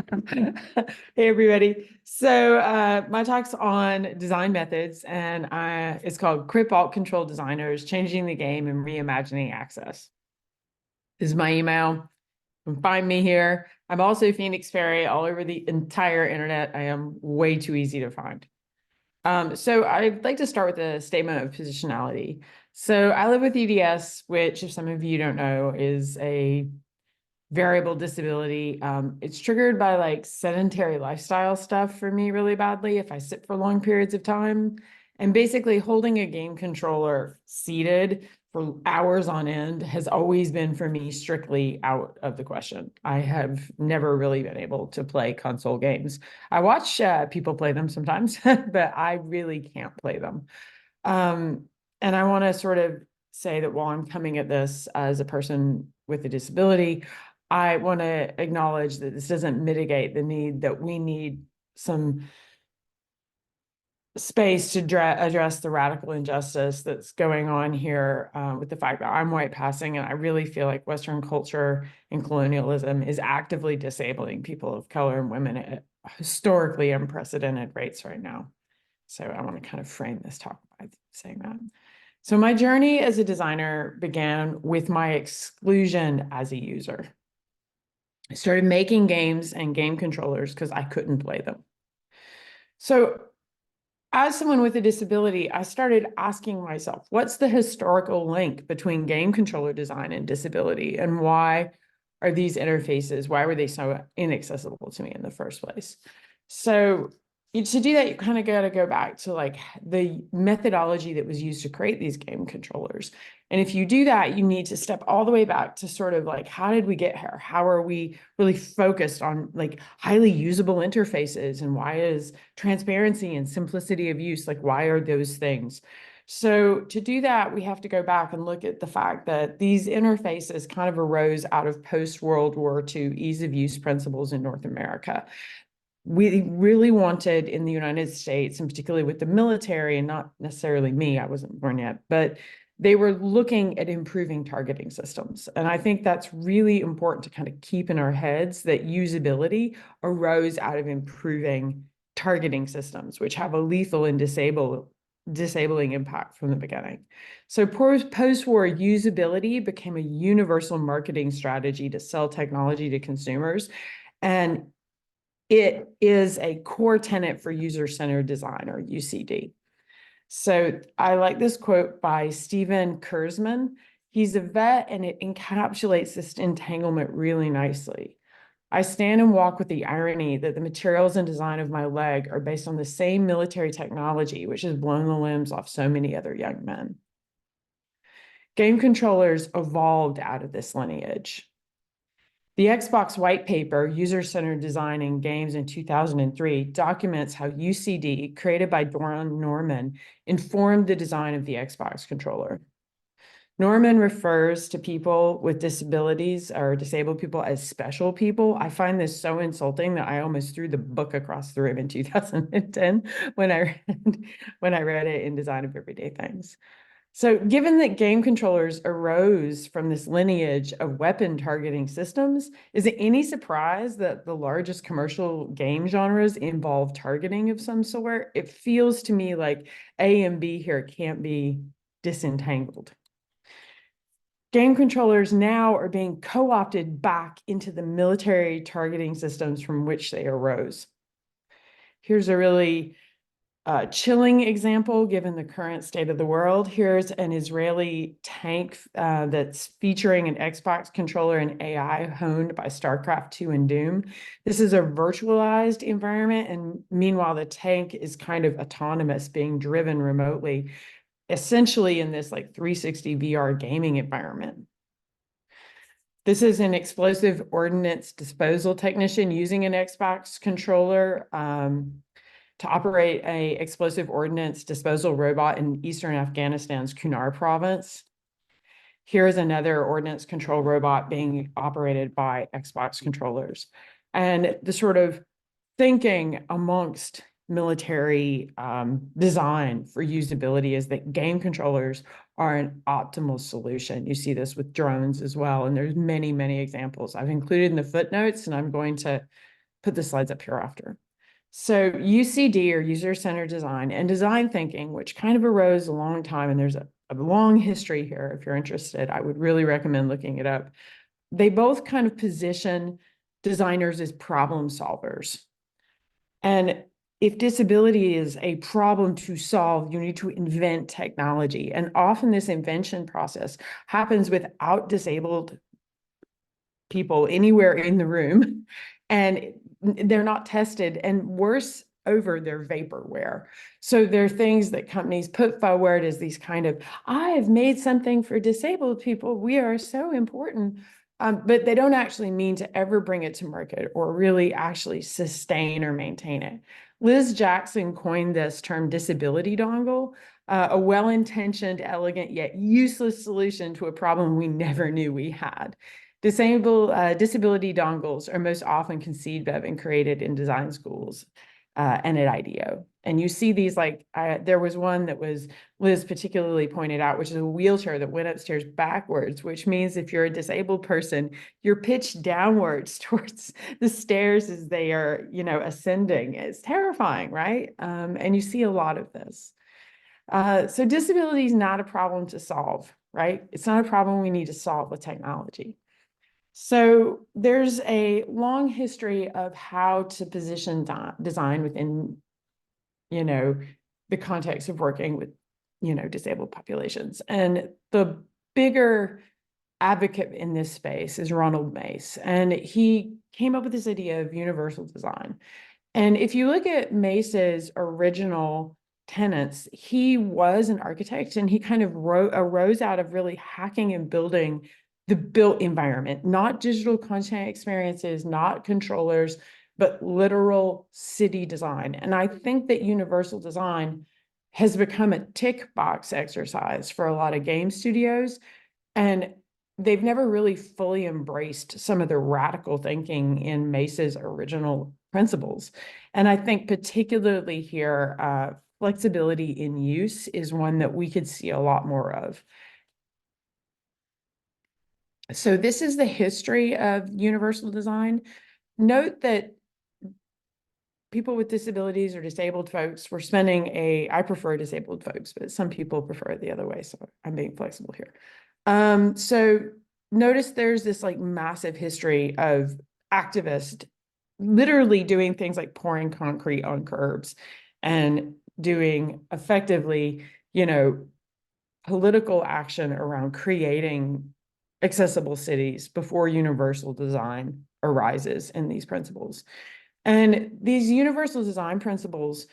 Hey, everybody. So my talk's on design methods, and it's called Crip Alt Ctrl Designers, Changing the Game and Reimagining Access. This is my email. You can find me here. I'm also Phoenix Ferry all over the entire internet. I am way too easy to find. So I'd like to start with a statement of positionality. So I live with EDS, which, if some of you don't know, is a variable disability. It's triggered by like sedentary lifestyle stuff for me really badly if I sit for long periods of time. And basically holding a game controller seated for hours on end has always been for me strictly out of the question. I have never really been able to play console games. I watch people play them sometimes, but I really can't play them. And I want to sort of say that while I'm coming at this as a person with a disability, I want to acknowledge that this doesn't mitigate the need that we need some space to address the radical injustice that's going on here with the fact that I'm white passing, and I really feel like Western culture and colonialism is actively disabling people of color and women at historically unprecedented rates right now. So I want to kind of frame this talk by saying that. So my journey as a designer began with my exclusion as a user. I started making games and game controllers because I couldn't play them. So as someone with a disability, I started asking myself, what's the historical link between game controller design and disability? And why are these interfaces, why were they so inaccessible to me in the first place? So to do that, you kind of got to go back to like the methodology that was used to create these game controllers. And if you do that, you need to step all the way back to sort of like, how did we get here? How are we really focused on like highly usable interfaces? And why is transparency and simplicity of use, like why are those things? So to do that, we have to go back and look at the fact that these interfaces kind of arose out of post-World War II ease of use principles in North America. We really wanted in the United States, and particularly with the military, and not necessarily me, I wasn't born yet, but they were looking at improving targeting systems. And I think that's really important to kind of keep in our heads that usability arose out of improving targeting systems, which have a lethal and disabling impact from the beginning. So post-war usability became a universal marketing strategy to sell technology to consumers. And it is a core tenet for user-centered design, or UCD. So I like this quote by Stephen Kurzman. He's a vet, and it encapsulates this entanglement really nicely. I stand and walk with the irony that the materials and design of my leg are based on the same military technology, which has blown the limbs off so many other young men. Game controllers evolved out of this lineage. The Xbox white paper, User-Centered Design in Games in 2003, documents how UCD, created by Don Norman, informed the design of the Xbox controller. Norman refers to people with disabilities or disabled people as special people. I find this so insulting that I almost threw the book across the room in 2010 when I read it in Design of Everyday Things. So given that game controllers arose from this lineage of weapon targeting systems, is it any surprise that the largest commercial game genres involve targeting of some sort? It feels to me like A and B here can't be disentangled. Game controllers now are being co-opted back into the military targeting systems from which they arose. Here's a really chilling example, given the current state of the world. Here's an Israeli tank that's featuring an Xbox controller and AI honed by StarCraft 2 and Doom. This is a virtualized environment, and meanwhile, the tank is kind of autonomous, being driven remotely, essentially in this like 360 VR gaming environment. This is an explosive ordnance disposal technician using an Xbox controller to operate an explosive ordnance disposal robot in eastern Afghanistan's Kunar province. Here is another ordnance control robot being operated by Xbox controllers. And the sort of thinking amongst military design for usability is that game controllers are an optimal solution. You see this with drones as well, and there's many, many examples I've included in the footnotes, and I'm going to put the slides up here after. So UCD, or user-centered design, and design thinking, which kind of arose a long time, and there's a long history here. If you're interested, I would really recommend looking it up. They both kind of position designers as problem solvers. And if disability is a problem to solve, you need to invent technology. And often this invention process happens without disabled people anywhere in the room, and they're not tested, and worse, over their vaporware. So there are things that companies put forward as these kind of, I have made something for disabled people, we are so important, but they don't actually mean to ever bring it to market or really actually sustain or maintain it. Liz Jackson coined this term disability dongle, a well-intentioned, elegant, yet useless solution to a problem we never knew we had. Disability dongles are most often conceived of and created in design schools and at IDEO. And you see these, like, there was one that was Liz particularly pointed out, which is a wheelchair that went upstairs backwards, which means if you're a disabled person, you're pitched downwards towards the stairs as they are, ascending. It's terrifying, right? And you see a lot of this. So disability is not a problem to solve, right? It's not a problem we need to solve with technology. So there's a long history of how to position design within, the context of working with, disabled populations. And the bigger advocate in this space is Ronald Mace. And he came up with this idea of universal design. And if you look at Mace's original tenets, he was an architect, and he kind of arose out of really hacking and building the built environment, not digital content experiences, not controllers, but literal city design. And I think that universal design has become a tick box exercise for a lot of game studios, and they've never really fully embraced some of the radical thinking in Mace's original principles. And I think particularly here, flexibility in use is one that we could see a lot more of. So this is the history of universal design. Note that people with disabilities or disabled folks, we're spending I prefer disabled folks, but some people prefer it the other way, so I'm being flexible here. So notice there's this like massive history of activists literally doing things like pouring concrete on curbs and doing effectively, political action around creating accessible cities before universal design arises in these principles. And these universal design principles,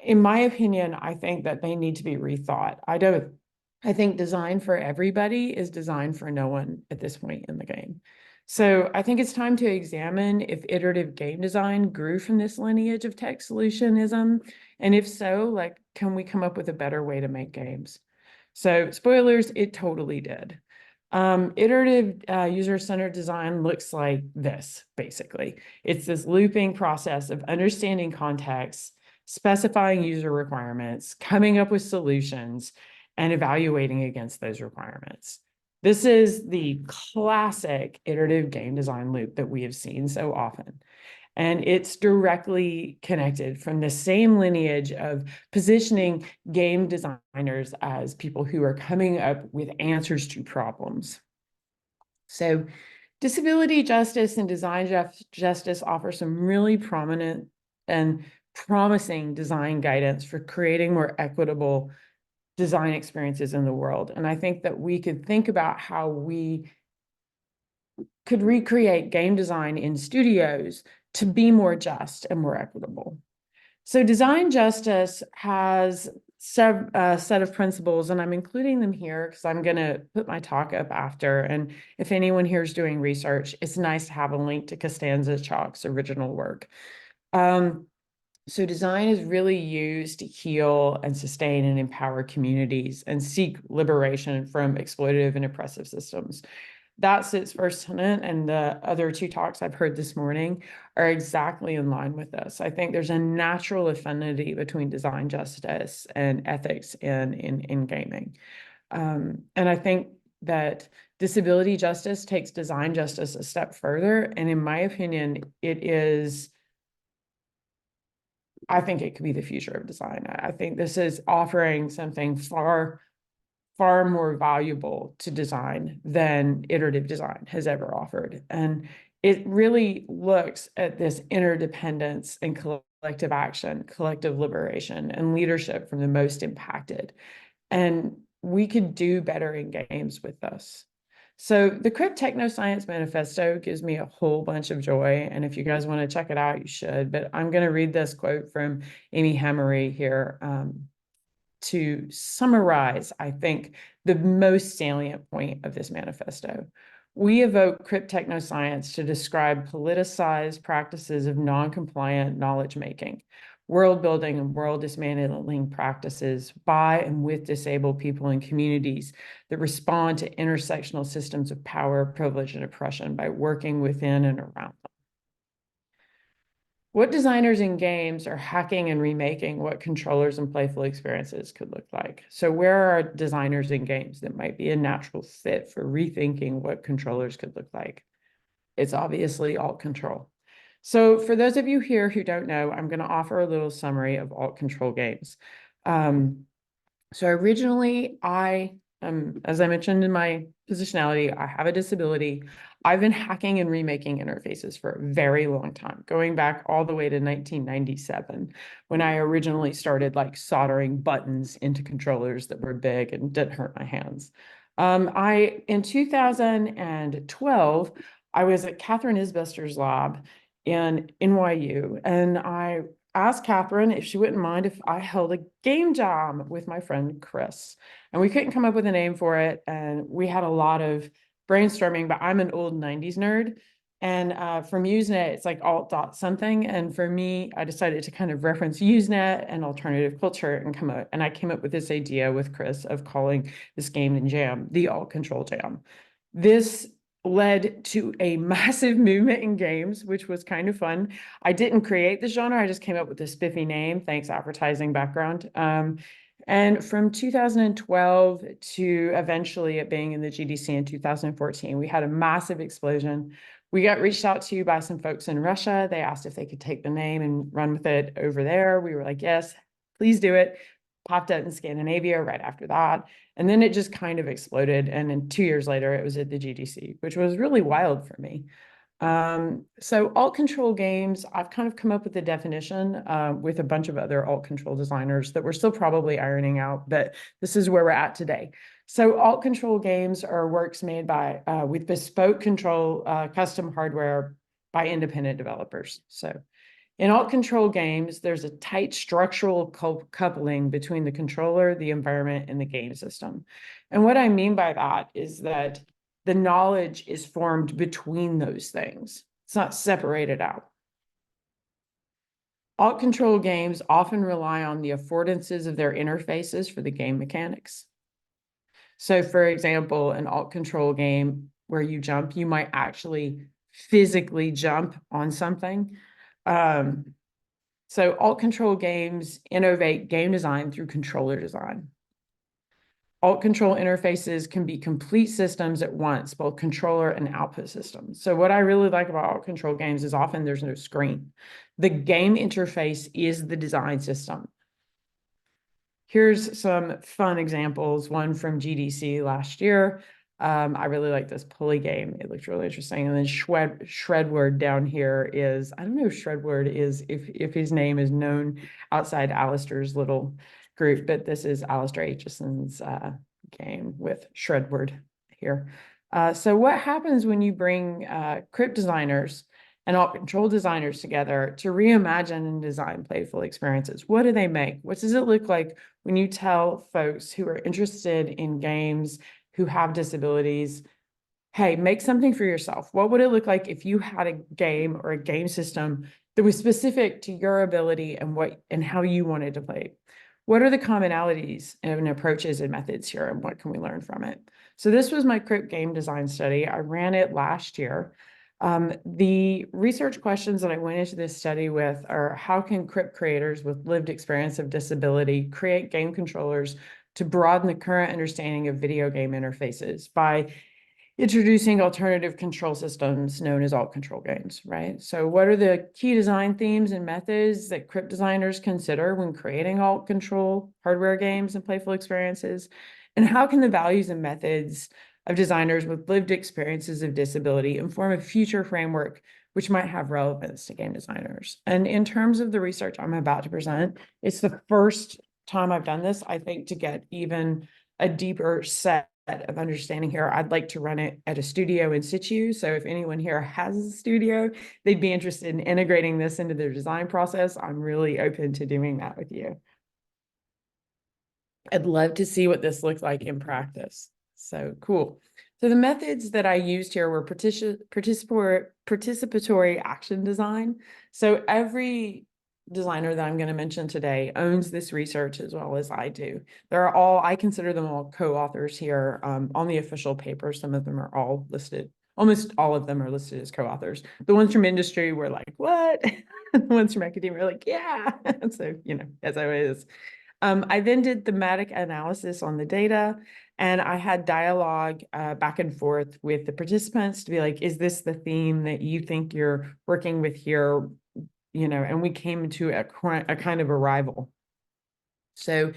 in my opinion, I think that they need to be rethought. I think design for everybody is design for no one at this point in the game. So I think it's time to examine if iterative game design grew from this lineage of tech solutionism. And if so, like, can we come up with a better way to make games? So spoilers, it totally did. Iterative user-centered design looks like this, basically. It's this looping process of understanding context, specifying user requirements, coming up with solutions, and evaluating against those requirements. This is the classic iterative game design loop that we have seen so often. And it's directly connected from the same lineage of positioning game designers as people who are coming up with answers to problems. So disability justice and design justice offer some really prominent and promising design guidance for creating more equitable design experiences in the world. And I think that we could think about how we could recreate game design in studios to be more just and more equitable. So design justice has a set of principles, and I'm including them here because I'm going to put my talk up after. And if anyone here is doing research, it's nice to have a link to Costanza Chalk's original work. So design is really used to heal and sustain and empower communities and seek liberation from exploitative and oppressive systems. That's its first tenet, and the other two talks I've heard this morning are exactly in line with this. I think there's a natural affinity between design justice and ethics in gaming. And I think that disability justice takes design justice a step further. And in my opinion, I think it could be the future of design. I think this is offering something far more valuable to design than iterative design has ever offered. And it really looks at this interdependence and collective action, collective liberation, and leadership from the most impacted. And we could do better in games with this. So the Crip Technoscience Manifesto gives me a whole bunch of joy. And if you guys want to check it out, you should. But I'm going to read this quote from Amy Hammery here to summarize, I think, the most salient point of this manifesto. We evoke Crip Technoscience to describe politicized practices of non-compliant knowledge making, world building and world dismantling practices by and with disabled people and communities that respond to intersectional systems of power, privilege, and oppression by working within and around them. What designers in games are hacking and remaking what controllers and playful experiences could look like? So where are designers in games that might be a natural fit for rethinking what controllers could look like? It's obviously Alt Ctrl. So for those of you here who don't know, I'm going to offer a little summary of Alt Ctrl games. So originally, as I mentioned in my positionality, I have a disability. I've been hacking and remaking interfaces for a very long time, going back all the way to 1997, when I originally started like soldering buttons into controllers that were big and didn't hurt my hands. In 2012, I was at Catherine Isbester's lab in NYU, and I asked Catherine if she wouldn't mind if I held a game jam with my friend Chris. And we couldn't come up with a name for it. And we had a lot of brainstorming, but I'm an old 90s nerd. And from Usenet, it's like alt dot something. And for me, I decided to kind of reference Usenet and alternative culture and I came up with this idea with Chris of calling this game and jam the Alt Ctrl Jam. This led to a massive movement in games, which was kind of fun. I didn't create the genre. I just came up with a spiffy name. Thanks, advertising background. And from 2012 to eventually it being in the GDC in 2014, we had a massive explosion. We got reached out to by some folks in Russia. They asked if they could take the name and run with it over there. We were like, yes, please do it. Popped up in Scandinavia right after that. And then it just kind of exploded. And then 2 years later, it was at the GDC, which was really wild for me. So alt control games, I've kind of come up with the definition with a bunch of other alt control designers that we're still probably ironing out, but this is where we're at today. So alt control games are works made by with bespoke control custom hardware by independent developers. So in alt control games, there's a tight structural coupling between the controller, the environment, and the game system. And what I mean by that is that the knowledge is formed between those things. It's not separated out. Alt control games often rely on the affordances of their interfaces for the game mechanics. So for example, an alt control game where you jump, you might actually physically jump on something. So alt control games innovate game design through controller design. Alt control interfaces can be complete systems at once, both controller and output systems. So what I really like about alt control games is often there's no screen. The game interface is the design system. Here's some fun examples, one from GDC last year. I really like this pulley game. It looked really interesting. And then Shredward down here is, I don't know if Shredward is, if his name is known outside Alistair's little group, but this is Alistair Aitchison's game with Shredward here. So what happens when you bring Crip designers and alt control designers together to reimagine and design playful experiences? What do they make? What does it look like when you tell folks who are interested in games, who have disabilities, hey, make something for yourself? What would it look like if you had a game or a game system that was specific to your ability and how you wanted to play? What are the commonalities and approaches and methods here, and what can we learn from it? So this was my Crip game design study. I ran it last year. The research questions that I went into this study with are: how can Crip creators with lived experience of disability create game controllers to broaden the current understanding of video game interfaces by introducing alternative control systems known as alt control games, right? So what are the key design themes and methods that Crip designers consider when creating alt control hardware games and playful experiences? And how can the values and methods of designers with lived experiences of disability inform a future framework which might have relevance to game designers? And in terms of the research I'm about to present, it's the first time I've done this, I think, to get even a deeper set of understanding here. I'd like to run it at a studio in situ. So if anyone here has a studio, they'd be interested in integrating this into their design process, I'm really open to doing that with you. I'd love to see what this looks like in practice. So cool. So the methods that I used here were participatory action design. So every designer that I'm going to mention today owns this research as well as I do. I consider them all co-authors here on the official paper. Some of them are all listed. Almost all of them are listed as co-authors. The ones from industry were like, what? The ones from academia were like, yeah. So, as always. I then did thematic analysis on the data, and I had dialogue back and forth with the participants to be like, is this the theme that you think you're working with here? And we came to a kind of arrival. So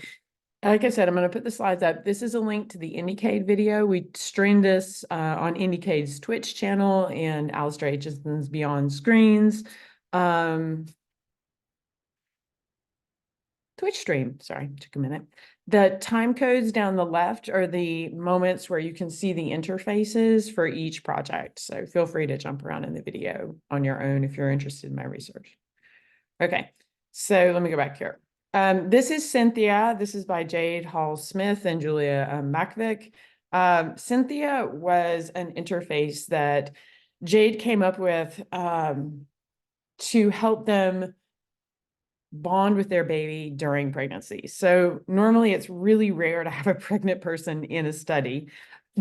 like I said, I'm going to put the slides up. This is a link to the Indiecade video. We streamed this on Indiecade's Twitch channel and Alistair Aitchison's Beyond Screens. Twitch stream, sorry, took a minute. The time codes down the left are the moments where you can see the interfaces for each project. So feel free to jump around in the video on your own if you're interested in my research. Okay, so let me go back here. This is Cynthia. This is by Jade Hall-Smith and Julia Makovic. Cynthia was an interface that Jade came up with to help them bond with their baby during pregnancy. So normally it's really rare to have a pregnant person in a study.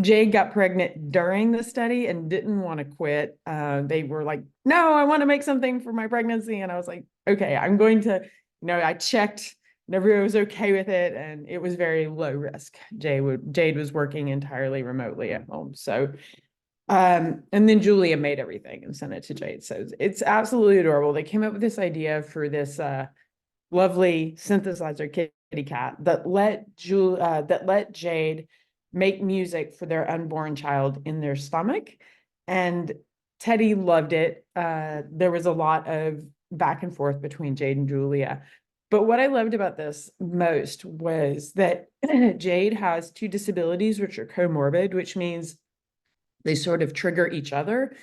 Jade got pregnant during the study and didn't want to quit. They were like, no, I want to make something for my pregnancy. And I was like, okay, I'm going to, I checked and everyone was okay with it. And it was very low risk. Jade was working entirely remotely at home. So and then Julia made everything and sent it to Jade. So it's absolutely adorable. They came up with this idea for this lovely synthesizer kitty cat that let Jade make music for their unborn child in their stomach. And Teddy loved it. There was a lot of back and forth between Jade and Julia. But what I loved about this most was that Jade has two disabilities, which are comorbid, which means they sort of trigger each other.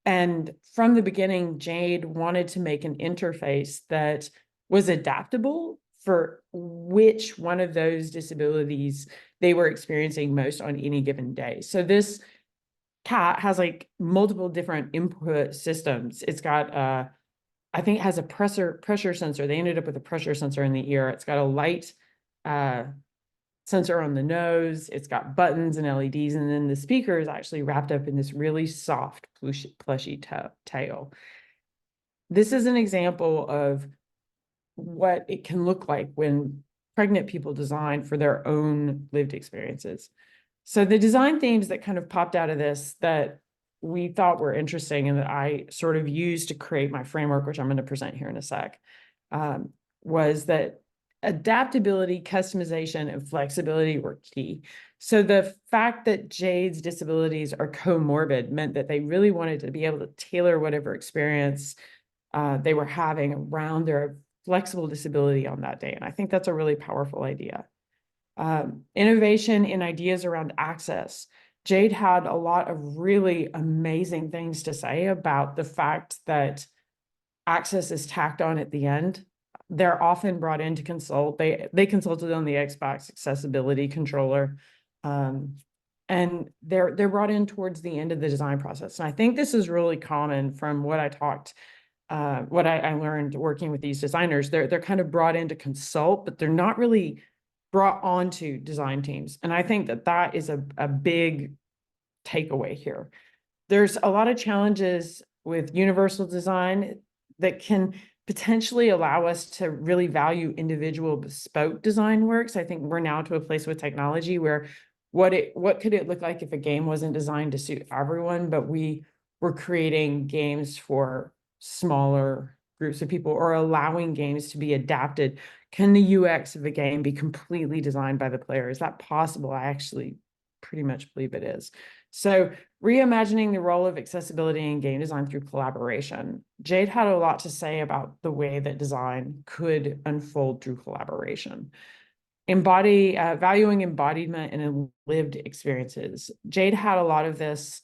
And from the beginning, Jade wanted to make an interface that was adaptable for which one of those disabilities they were experiencing most on any given day. So this cat has like multiple different input systems. It's got I think it has a pressure sensor. They ended up with a pressure sensor in the ear. It's got a light sensor on the nose. It's got buttons and LEDs, and then the speaker is actually wrapped up in this really soft plushy tail. This is an example of what it can look like when pregnant people design for their own lived experiences. So the design themes that kind of popped out of this that we thought were interesting and that I sort of used to create my framework, which I'm going to present here in a sec, was that adaptability, customization, and flexibility were key. So the fact that Jade's disabilities are comorbid meant that they really wanted to be able to tailor whatever experience they were having around their flexible disability on that day. And I think that's a really powerful idea. Innovation in ideas around access. Jade had a lot of really amazing things to say about the fact that access is tacked on at the end. They're often brought in to consult. They consulted on the Xbox accessibility controller. And they're brought in towards the end of the design process. And I think this is really common from what I learned working with these designers. They're kind of brought in to consult, but they're not really brought onto design teams. And I think that is a big takeaway here. There's a lot of challenges with universal design that can potentially allow us to really value individual bespoke design works. I think we're now to a place with technology where what could it look like if a game wasn't designed to suit everyone, but we were creating games for smaller groups of people, or allowing games to be adapted. Can the UX of a game be completely designed by the player? Is that possible? I actually pretty much believe it is. So reimagining the role of accessibility in game design through collaboration. Jade had a lot to say about the way that design could unfold through collaboration. Valuing embodiment and lived experiences. Jade had a lot of this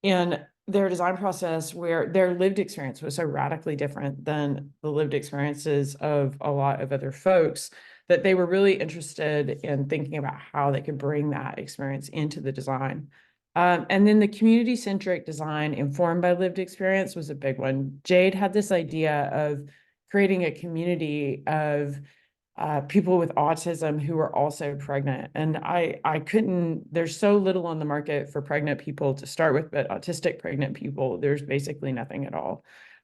in their design process, where their lived experience was so radically different than the lived experiences of a lot of other folks, that they were really interested in thinking about how they could bring that experience into the design. And then the community-centric design informed by lived experience was a big one. Jade had this idea of creating a community of people with autism who are also pregnant. And I couldn't, there's so little on the market for pregnant people to start with, but autistic pregnant people, there's basically nothing at all.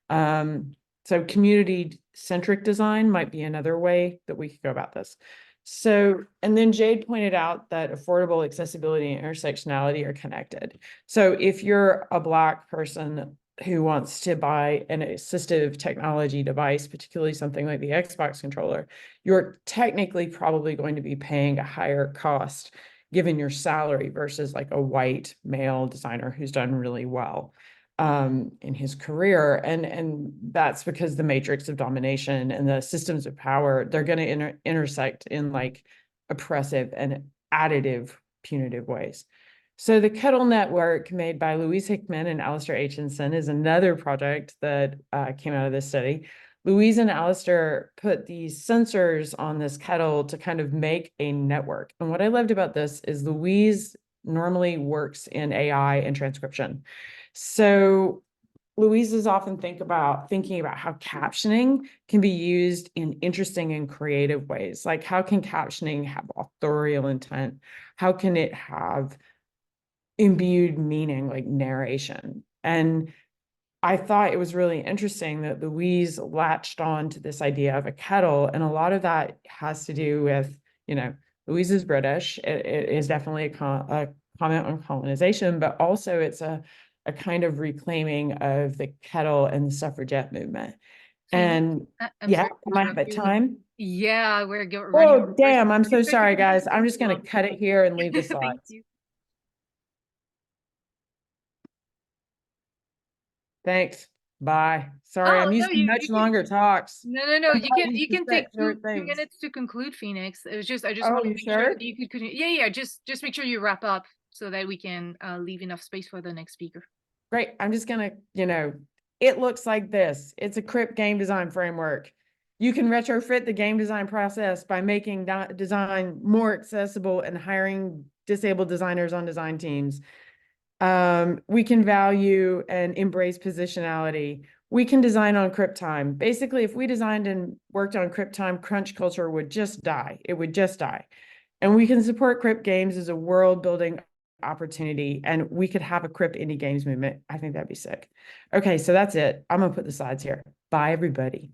So community-centric design might be another way that we could go about this. So, and then Jade pointed out that affordable accessibility and intersectionality are connected. So if you're a Black person who wants to buy an assistive technology device, particularly something like the Xbox controller, you're technically probably going to be paying a higher cost given your salary versus like a white male designer who's done really well in his career. And that's because the matrix of domination and the systems of power, they're going to intersect in like oppressive and additive punitive ways. So the Kettle Network, made by Louise Hickman and Alistair Aitchison, is another project that came out of this study. Louise and Alistair put these sensors on this kettle to kind of make a network. And what I loved about this is Louise normally works in AI and transcription. So Louise is often thinking about how captioning can be used in interesting and creative ways. Like, how can captioning have authorial intent? How can it have imbued meaning, like narration? And I thought it was really interesting that Louise latched on to this idea of a kettle, and a lot of that has to do with, Louise is British. It is definitely a comment on colonization, but also it's a kind of reclaiming of the kettle and the suffragette movement. And I'm yeah, sorry to am I interrupt at you. time? Yeah, we're running Oh, over. damn, I'm so It's okay. sorry, guys. I'm just going to cut it here and leave the Thank slides. you. Thanks. Bye. Sorry, I'm Oh no, using much you can longer talks. no. I'm You not can used you to can take set two short two things. minutes to conclude, Phoenix. It was just I just Oh, want to you make sure that sure? you could continue. Yeah, just make sure you wrap up so that we can leave enough space for the next speaker. Great. I'm just gonna, it looks like this. It's a Crip game design framework. You can retrofit the game design process by making design more accessible and hiring disabled designers on design teams. We can value and embrace positionality. We can design on Crip time. Basically, if we designed and worked on Crip time, crunch culture would just die. It would just die. And we can support Crip games as a world building opportunity, and we could have a Crip indie games movement. I think that'd be sick. Okay, so that's it. I'm gonna put the slides here. Bye, everybody.